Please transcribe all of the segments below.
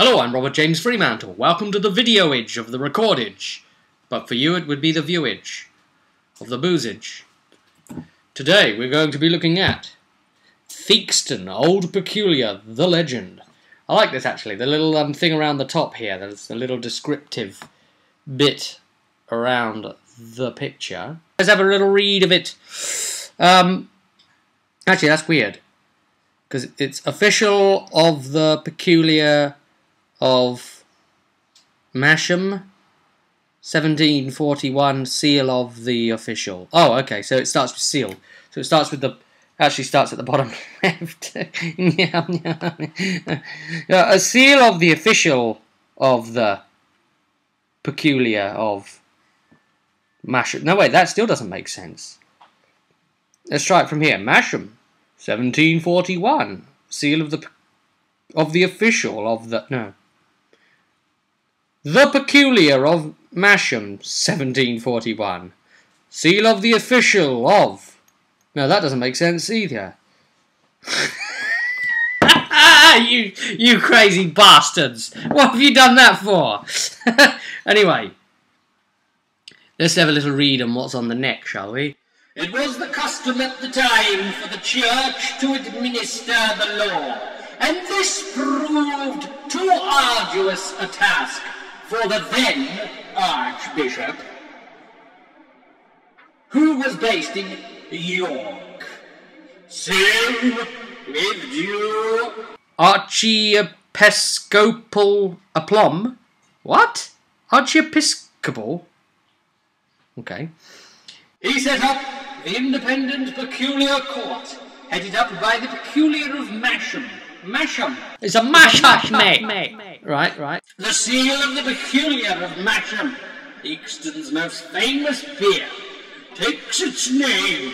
Hello, I'm Robert James Fremantle. Welcome to the videoage of the recordage. But for you it would be the viewage of the boozage. Today we're going to be looking at Theakstan, Old Peculiar, the Legend. I like this actually, the little thing around the top here. There's a little descriptive bit around the picture. Let's have a little read of it. Actually, that's weird, because it's official of the peculiar of Masham, 1741, seal of the official. Oh, okay, so it starts with seal. So it starts with the, actually starts at the bottom left. A seal of the official of the peculiar of Masham. No, wait, that still doesn't make sense. Let's try it from here. Masham, 1741, seal of the official of the, no. The peculiar of Masham, 1741. Seal of the official of... No, that doesn't make sense either. you crazy bastards! What have you done that for? Anyway, let's have a little read on what's on the neck, shall we? It was the custom at the time for the church to administer the law, and this proved too arduous a task for the then Archbishop, who was based in York. So, with due archiepiscopal aplomb. What? Archiepiscopal? Okay. He set up the independent peculiar court, headed up by the peculiar of Masham. Masham. It's a mash-up, mate. Right. The seal of the peculiar of Masham, Theakstan's most famous beer, takes its name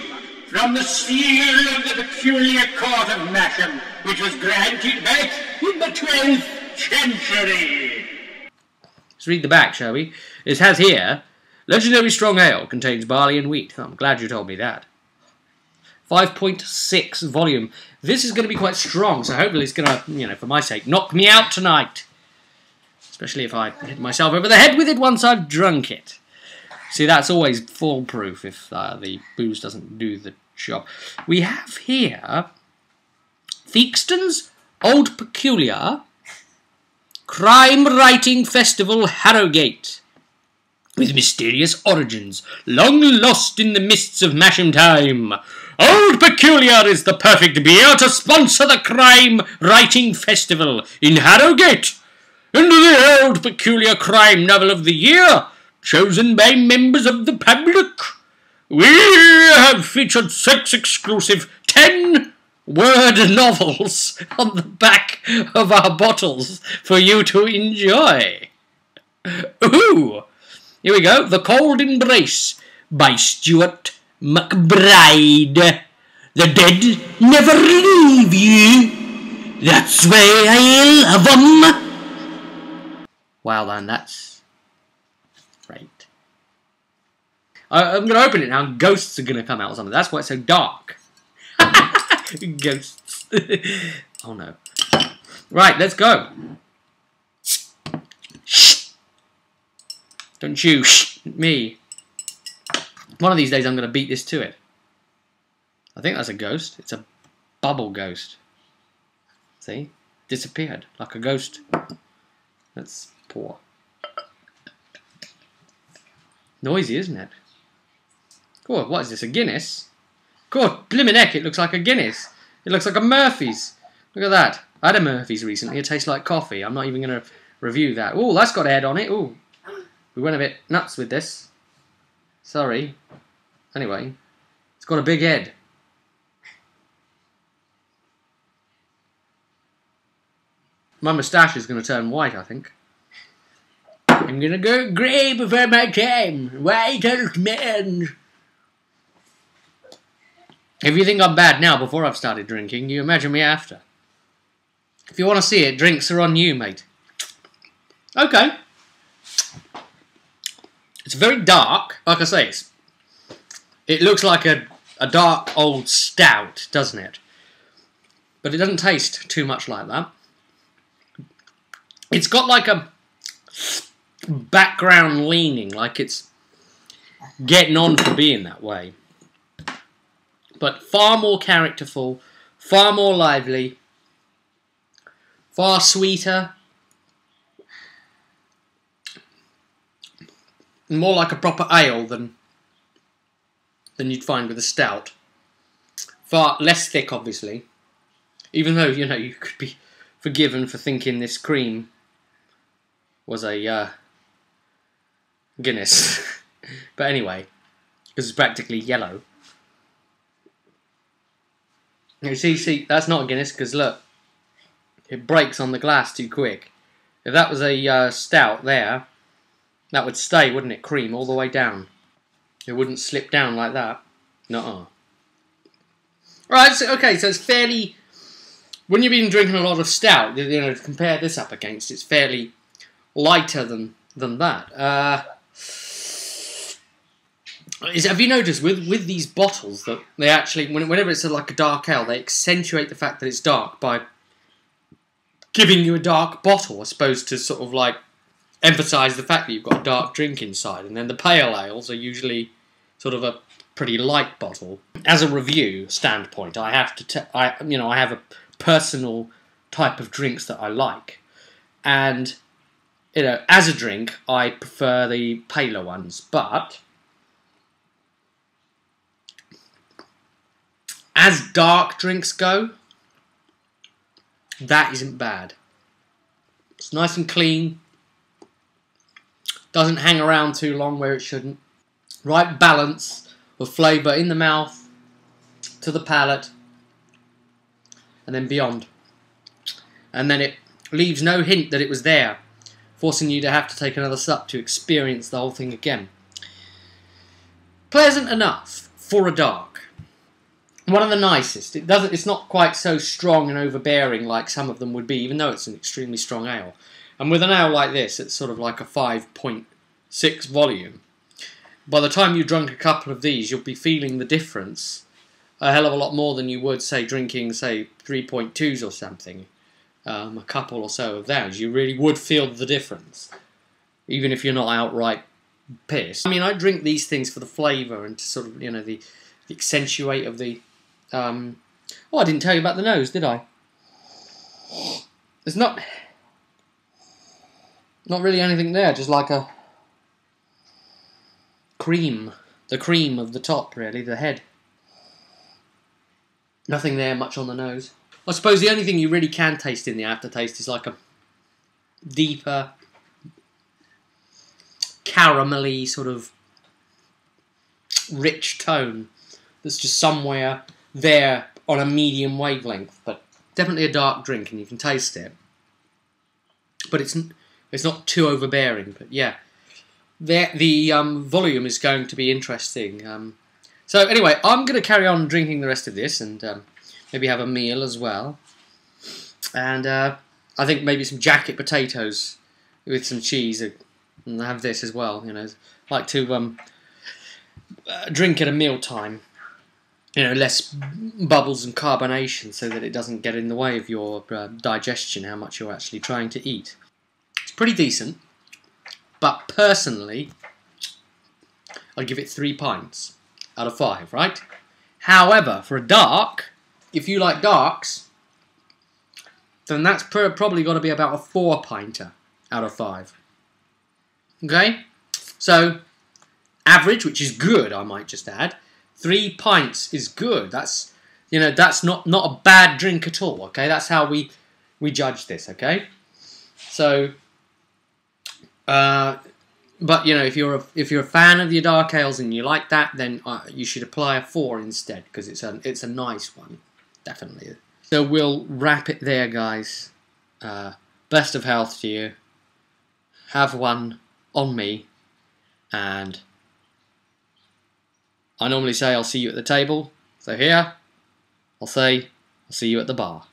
from the seal of the peculiar court of Masham, which was granted back in the 12th century. Let's read the back, shall we? It has here, legendary strong ale contains barley and wheat. Oh, I'm glad you told me that. 5.6 volume. This is going to be quite strong, so hopefully it's going to, for my sake, knock me out tonight. Especially if I hit myself over the head with it once I've drunk it. See, that's always foolproof if the booze doesn't do the job. We have here Theakstan's Old Peculiar Crime Writing Festival Harrogate, with mysterious origins, long lost in the mists of Masham time. Old Peculiar is the perfect beer to sponsor the Crime Writing Festival in Harrogate, and the Old Peculiar Crime Novel of the Year, chosen by members of the public. We have featured sex-exclusive 10-word novels on the back of our bottles for you to enjoy. Ooh! Here we go. The Cold Embrace by Stuart McBride. The dead never leave you. That's why I love 'em. Wow, then, that's great. I'm going to open it now and ghosts are going to come out or something. That's why it's so dark. Ghosts. Oh, no. Right, let's go. Don't you me. One of these days I'm going to beat this to it. I think that's a ghost. It's a bubble ghost. See? Disappeared like a ghost. That's poor. Noisy, isn't it? God, what is this? A Guinness? God, blimmin' heck, it looks like a Guinness. It looks like a Murphy's. Look at that. I had a Murphy's recently. It tastes like coffee. I'm not even going to review that. Oh, that's got a head on it. Ooh. We went a bit nuts with this. Sorry. Anyway, it's got a big head. My moustache is going to turn white, I think. I'm going to go grey before my time. White old man. If you think I'm bad now before I've started drinking, you imagine me after. If you want to see it, drinks are on you, mate. Okay. It's very dark. Like I say, it looks like a dark old stout, doesn't it? But it doesn't taste too much like that. It's got like a background leaning, like it's getting on for being that way. But far more characterful, far more lively, far sweeter, more like a proper ale than you'd find with a stout. Far less thick, obviously. Even though, you know, you could be forgiven for thinking this cream was a Guinness. But anyway, because it's practically yellow. You see, that's not a Guinness, because look, it breaks on the glass too quick. If that was a stout there, that would stay, wouldn't it? Cream all the way down. It wouldn't slip down like that. Nuh-uh. Right, so, okay, so it's fairly... When you've been drinking a lot of stout, you know, to compare this up against, it's fairly lighter than that. Have you noticed with these bottles that they actually, whenever it's like a dark ale, they accentuate the fact that it's dark by giving you a dark bottle, as opposed to sort of like emphasise the fact that you've got a dark drink inside. And then the pale ales are usually sort of a pretty light bottle. As a review standpoint, I have to, I have a personal type of drinks that I like, and you know, as a drink, I prefer the paler ones, but as dark drinks go, that isn't bad. It's nice and clean. Doesn't hang around too long where it shouldn't. Right balance of flavour in the mouth, to the palate, and then beyond. And then it leaves no hint that it was there, forcing you to have to take another sup to experience the whole thing again. Pleasant enough for a dark. One of the nicest. It's not quite so strong and overbearing like some of them would be, even though it's an extremely strong ale. And with an ale like this, it's sort of like a 5.6 volume. By the time you've drunk a couple of these, you'll be feeling the difference a hell of a lot more than you would, say, drinking, say, 3.2s or something. A couple or so of those. You really would feel the difference, even if you're not outright pissed. I mean, I drink these things for the flavour and to sort of, you know, the accentuate of the... Oh, I didn't tell you about the nose, did I? There's not really anything there, just like a cream. The cream of the top, really, the head. Nothing there much on the nose. I suppose the only thing you really can taste in the aftertaste is like a deeper, caramelly, sort of rich tone that's just somewhere there on a medium wavelength, but definitely a dark drink and you can taste it. But it's not too overbearing, but yeah. The volume is going to be interesting. So anyway, I'm going to carry on drinking the rest of this and maybe have a meal as well. And I think maybe some jacket potatoes with some cheese and have this as well. You know, I like to drink at a meal time. You know, less bubbles and carbonation so that it doesn't get in the way of your digestion, how much you're actually trying to eat. It's pretty decent, but personally, I'd give it 3 pints out of 5, right? However, for a dark, if you like darks, then that's probably got to be about a 4-pinter out of 5. Okay? So, average, which is good, I might just add, 3 pints is good. That's, you know, that's not a bad drink at all, okay? That's how we judge this, okay? So, but, you know, if you're a fan of your dark ales and you like that, then you should apply a 4 instead, because it's a nice one, definitely. So we'll wrap it there, guys. Best of health to you. Have one on me, and I normally say I'll see you at the table. So here, I'll say I'll see you at the bar.